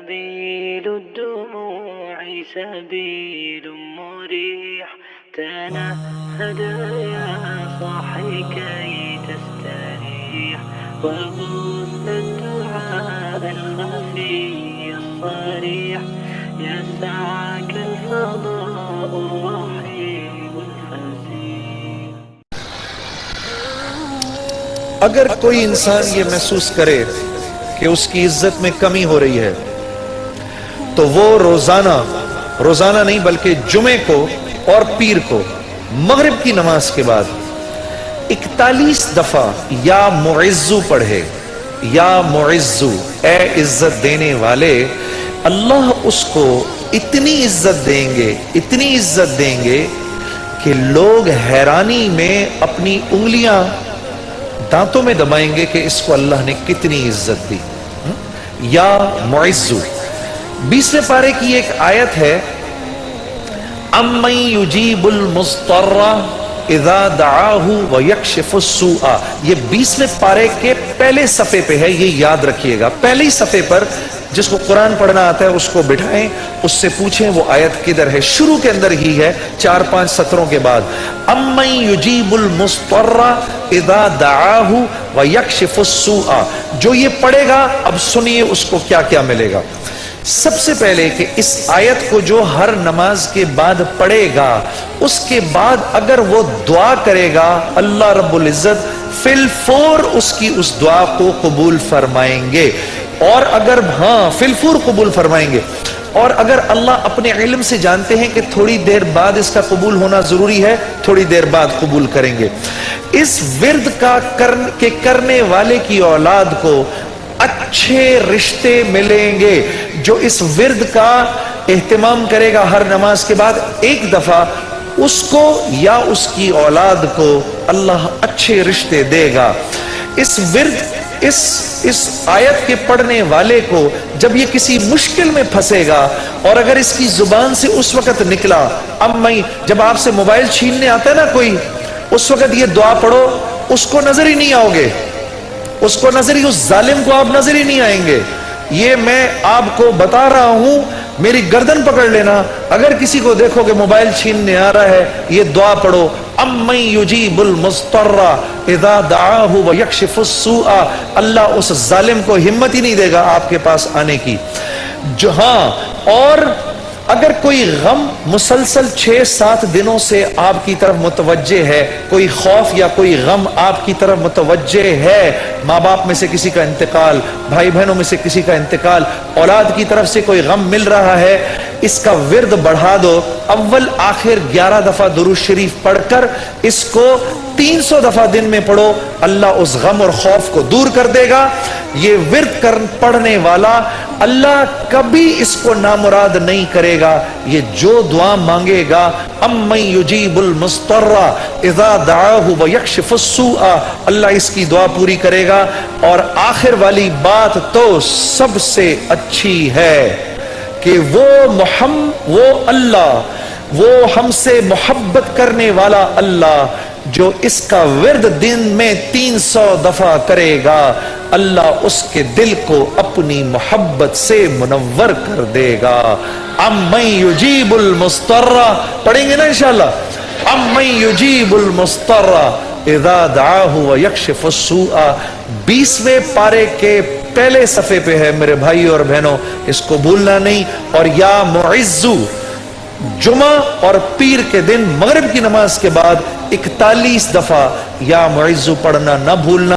سبيل الدموع سبيل مريح تنهد يا صاحي كي تستريح وغص الدعاء الخفي الصريح يسعك الفضاء الرحيم الفسيح. اگر کوئی انسان یہ محسوس کرے کہ اس کی عزت میں کمی ہو رہی ہے تو وہ روزانہ نہیں بلکہ جمعے کو اور پیر کو مغرب کی نماز کے بعد 41 دفعہ یا معزو پڑھے. یا معزو، اے عزت دینے والے. اللہ اس کو اتنی عزت دیں گے کہ لوگ حیرانی میں اپنی انگلیاں دانتوں میں دبائیں گے کہ اس کو اللہ نے کتنی عزت دی. یا معزو. 20ویں پارے کی ایک آیت ہے، امن یجیب المضطر اذا دعاہ ویکشف السوء. یہ 20ویں پارے کے پہلے صفحے پہ ہے، یہ یاد رکھیے گا. پہلی صفحے پر جس کو قرآن پڑھنا آتا ہے اس کو بٹھائیں، اس سے پوچھیں وہ آیت کدھر ہے. شروع کے اندر ہی ہے 4-5 سطروں کے بعد. امن یجیب المضطر اذا دعاہ ویکشف السوء. جو یہ پڑھے گا اب سنیے اس کو کیا کیا ملے گا. سب سے پہلے کہ اس آیت کو جو ہر نماز کے بعد پڑھے گا اس کے بعد اگر وہ دعا کرے گا اللہ رب العزت فی الفور اس کی اس دعا کو قبول فرمائیں گے. اور اگر فی الفور قبول فرمائیں گے. اور اگر اللہ اپنے علم سے جانتے ہیں کہ تھوڑی دیر بعد اس کا قبول ہونا ضروری ہے، تھوڑی دیر بعد قبول کریں گے. اس ورد کا کرنے والے کی اولاد کو اچھے رشتے ملیں گے. جو اس ورد کا اہتمام کرے گا ہر نماز کے بعد ایک دفعہ، اس کو یا اس کی اولاد کو اللہ اچھے رشتے دے گا. اس ورد اس آیت کے پڑھنے والے کو جب یہ کسی مشکل میں پھنسے گا اور اگر اس کی زبان سے اس وقت نکلا، جب آپ سے موبائل چھیننے آتا ہے نا کوئی، اس وقت یہ دعا پڑھو، اس کو نظر ہی نہیں آؤ گے، اس ظالم کو آپ نظر ہی نہیں آئیں گے. یہ میں آپ کو بتا رہا ہوں، میری گردن پکڑ لینا. اگر کسی کو دیکھو کہ موبائل چھیننے آ رہا ہے، یہ دعا پڑھو، امن یجیب المضطر اذا دعاہ ویکشف السوء. اللہ اس ظالم کو ہمت ہی نہیں دے گا آپ کے پاس آنے کی. اور اگر کوئی غم مسلسل 6-7 دنوں سے آپ کی طرف متوجہ ہے، کوئی خوف یا کوئی غم آپ کی طرف متوجہ ہے، ماں باپ میں سے کسی کا انتقال، بھائی بہنوں میں سے کسی کا انتقال، اولاد کی طرف سے کوئی غم مل رہا ہے، اس کا ورد بڑھا دو. اول آخر 11 دفعہ درود شریف پڑھ کر اس کو 300 دفعہ دن میں پڑھو. اللہ اس غم اور خوف کو دور کر دے گا. یہ ورد پڑھنے والا اللہ کبھی اس کو نامراد نہیں کرے گا. یہ جو دعا مانگے گا، امن یجیب المضطر اذا دعاہ ویکشف السوء، اللہ اس کی دعا پوری کرے گا. اور آخر والی بات تو سب سے اچھی ہے کہ وہ اللہ، وہ ہم سے محبت کرنے والا اللہ جو اس کا ورد دن میں 300 دفعہ کرے گا، اللہ اس کے دل کو اپنی محبت سے منور کر دے گا. امن یجیب المضطر پڑھیں گے نا انشاءاللہ. امن یجیب المضطر اذا دعاہ ویکشف السوء 20ویں پارے کے پہلے صفحے پہ ہے میرے بھائی اور بہنوں، اس کو بھولنا نہیں. اور یا معزو، جمعہ اور پیر کے دن مغرب کی نماز کے بعد 41 دفعہ یا معزو پڑھنا نہ بھولنا.